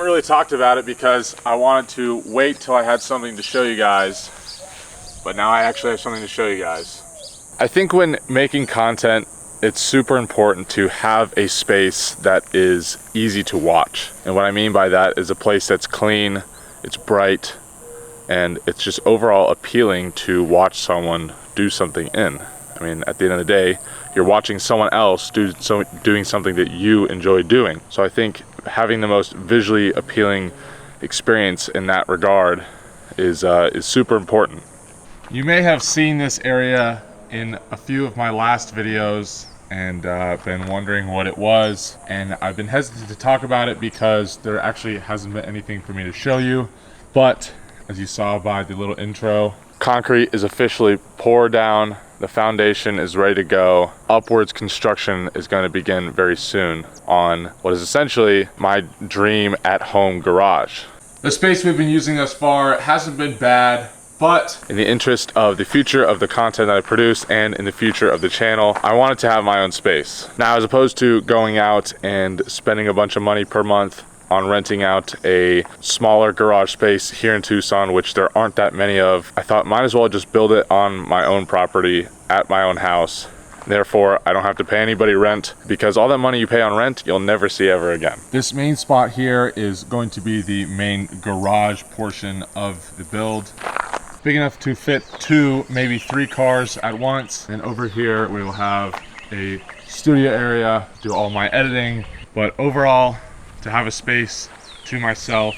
really talked about it because I wanted to wait till I had something to show you guys, but now I actually have something to show you guys. I think when making content, it's super important to have a space that is easy to watch. And what I mean by that is a place that's clean, it's bright, and it's just overall appealing to watch someone do something in. I mean, at the end of the day, you're watching someone else doing something that you enjoy doing. So I think having the most visually appealing experience in that regard is super important. You may have seen this area in a few of my last videos and been wondering what it was, and I've been hesitant to talk about it because there actually hasn't been anything for me to show you. But as you saw by the little intro, concrete is officially poured down. The foundation is ready to go. Upwards construction is going to begin very soon on what is essentially my dream at-home garage. The space we've been using thus far hasn't been bad, but in the interest of the future of the content that I produce and in the future of the channel, I wanted to have my own space. Now, as opposed to going out and spending a bunch of money per month on renting out a smaller garage space here in Tucson, which there aren't that many of, I thought might as well just build it on my own property at my own house. Therefore, I don't have to pay anybody rent, because all that money you pay on rent, you'll never see ever again. This main spot here is going to be the main garage portion of the build. Big enough to fit 2, maybe 3 cars at once. And over here, we will have a studio area, do all my editing. But overall, to have a space to myself,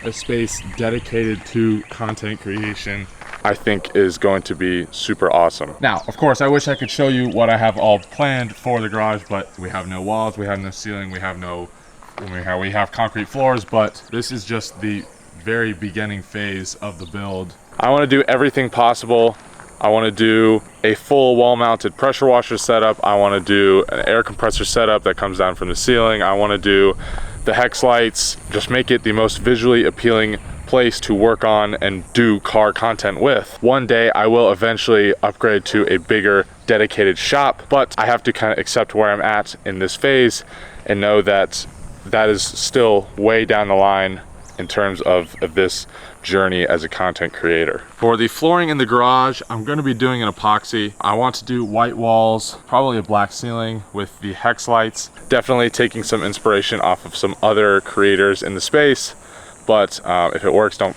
a space dedicated to content creation, I think is going to be super awesome. Now, of course, I wish I could show you what I have all planned for the garage, but we have no walls, we have no ceiling, we have concrete floors, but this is just the very beginning phase of the build. I want to do everything possible. I want to do a full wall-mounted pressure washer setup. I want to do an air compressor setup that comes down from the ceiling. I want to do the hex lights, just make it the most visually appealing place to work on and do car content with. One day I will eventually upgrade to a bigger dedicated shop, but I have to kind of accept where I'm at in this phase and know that that is still way down the line in terms of this journey as a content creator. For the flooring in the garage, I'm going to be doing an epoxy. I want to do white walls, probably a black ceiling with the hex lights. Definitely taking some inspiration off of some other creators in the space, but if it works, don't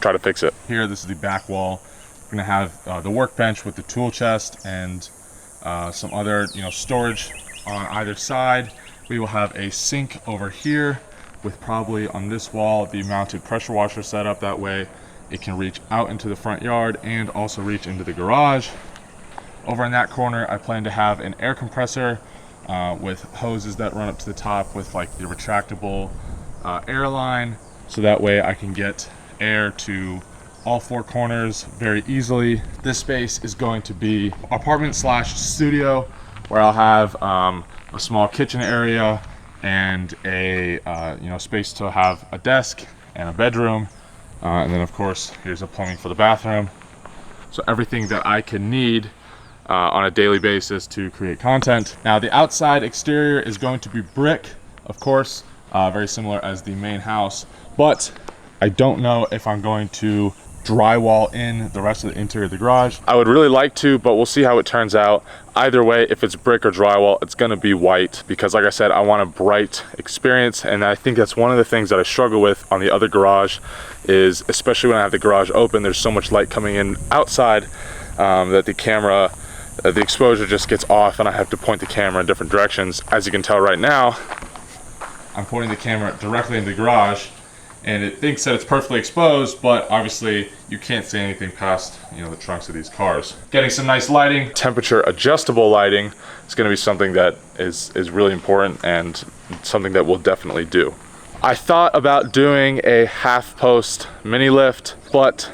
try to fix it. Here, this is the back wall. We're going to have the workbench with the tool chest and some other storage on either side. We will have a sink over here, with probably on this wall the mounted pressure washer setup. That way it can reach out into the front yard and also reach into the garage. Over in that corner, I plan to have an air compressor with hoses that run up to the top with like the retractable air line, so that way I can get air to all 4 corners very easily. This space is going to be apartment slash studio, where I'll have a small kitchen area and a space to have a desk and a bedroom, and then of course here's the plumbing for the bathroom. So everything that I can need on a daily basis to create content. Now, the outside exterior is going to be brick, of course, very similar as the main house, but I don't know if I'm going to drywall in the rest of the interior of the garage. I would really like to, but we'll see how it turns out. Either way, if it's brick or drywall, it's going to be white, because like I said, I want a bright experience, and I think that's one of the things that I struggle with on the other garage, is especially when I have the garage open, there's so much light coming in outside that the camera, the exposure just gets off, and I have to point the camera in different directions. As you can tell right now, I'm pointing the camera directly in the garage, and it thinks that it's perfectly exposed, but obviously you can't see anything past the trunks of these cars. Getting some nice lighting, temperature adjustable lighting, is going to be something that is really important and something that we'll definitely do. I thought about doing a half post mini lift, but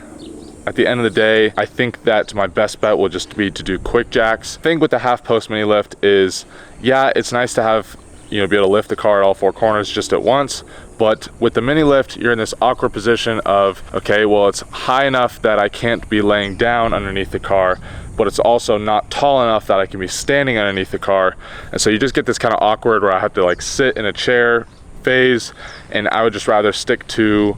at the end of the day, I think that my best bet will just be to do quick jacks. The thing with the half post mini lift is, yeah, it's nice to have be able to lift the car at all 4 corners just at once, but with the mini lift, you're in this awkward position of, okay, well, it's high enough that I can't be laying down underneath the car, but it's also not tall enough that I can be standing underneath the car. And so you just get this kind of awkward where I have to like sit in a chair phase, and I would just rather stick to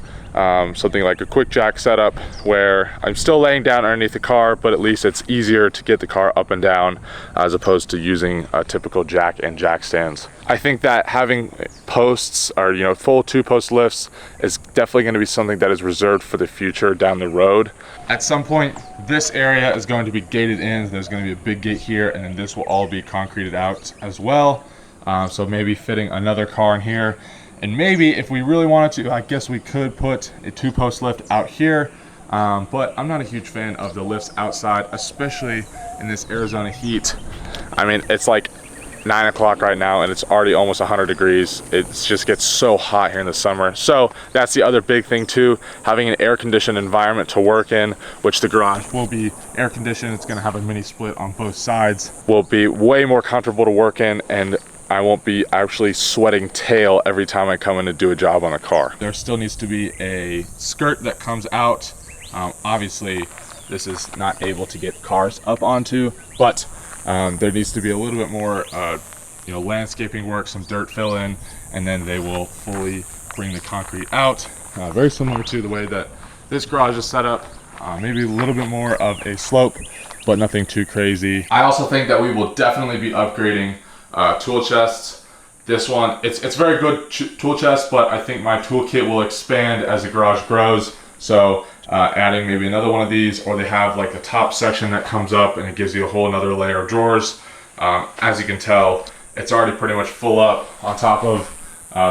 something like a quick jack setup where I'm still laying down underneath the car, but at least it's easier to get the car up and down as opposed to using a typical jack and jack stands. I think that having posts or, you know, full 2-post lifts is definitely going to be something that is reserved for the future down the road. At some point, this area is going to be gated in. There's going to be a big gate here, and then this will all be concreted out as well. So maybe fitting another car in here. And maybe if we really wanted to, I guess we could put a 2-post lift out here. But I'm not a huge fan of the lifts outside, especially in this Arizona heat. I mean, it's like 9 o'clock right now and it's already almost 100 degrees. It just gets so hot here in the summer. So that's the other big thing too, having an air-conditioned environment to work in, which the garage will be air-conditioned. It's gonna have a mini split on both sides. Will be way more comfortable to work in, and I won't be actually sweating tail every time I come in to do a job on a car. There still needs to be a skirt that comes out. Obviously, this is not able to get cars up onto, but there needs to be a little bit more you know, landscaping work, some dirt fill in, and then they will fully bring the concrete out. Very similar to the way that this garage is set up. Maybe a little bit more of a slope, but nothing too crazy. I also think that we will definitely be upgrading tool chests. This one, it's very good tool chest, but I think my toolkit will expand as the garage grows. So adding maybe another one of these, or they have like a top section that comes up and it gives you a whole another layer of drawers. As you can tell, it's already pretty much full up on top of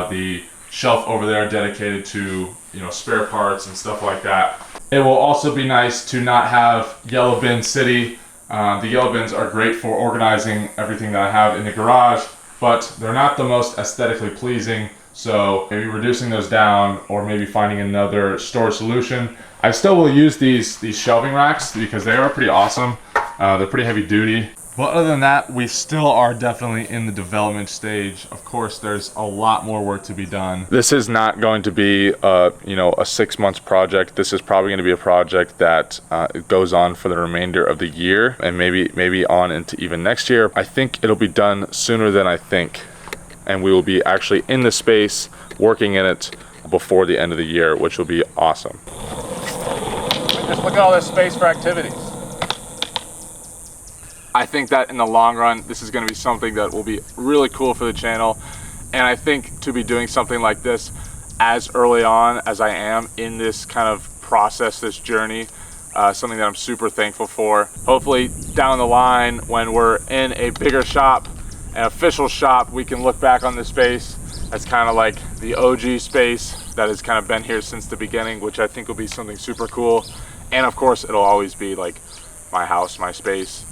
the shelf over there dedicated to, you know, spare parts and stuff like that. It will also be nice to not have yellow bin city. The yellow bins are great for organizing everything that I have in the garage, but they're not the most aesthetically pleasing. So maybe reducing those down, or maybe finding another storage solution. I still will use these shelving racks because they are pretty awesome. They're pretty heavy duty. But other than that, we still are definitely in the development stage. Of course, there's a lot more work to be done. This is not going to be you know, a 6 months project. This is probably going to be a project that goes on for the remainder of the year, and maybe on into even next year. I think it'll be done sooner than I think, and we will be actually in the space working in it before the end of the year, which will be awesome. Just look at all this space for activities. I think that in the long run, this is going to be something that will be really cool for the channel. And I think to be doing something like this as early on as I am in this kind of process, this journey, something that I'm super thankful for. Hopefully down the line, when we're in a bigger shop, an official shop, we can look back on this space as kind of like the OG space that has kind of been here since the beginning, which I think will be something super cool. And of course, it'll always be like my house, my space.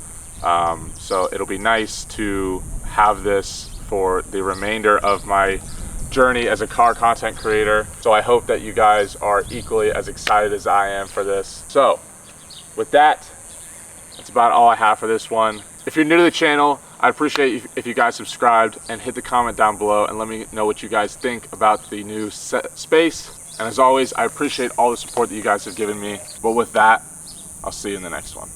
So it'll be nice to have this for the remainder of my journey as a car content creator. So I hope that you guys are equally as excited as I am for this. So with that, that's about all I have for this one. If you're new to the channel, I'd appreciate if you guys subscribed and hit the comment down below and let me know what you guys think about the new space. And as always, I appreciate all the support that you guys have given me. But with that, I'll see you in the next one.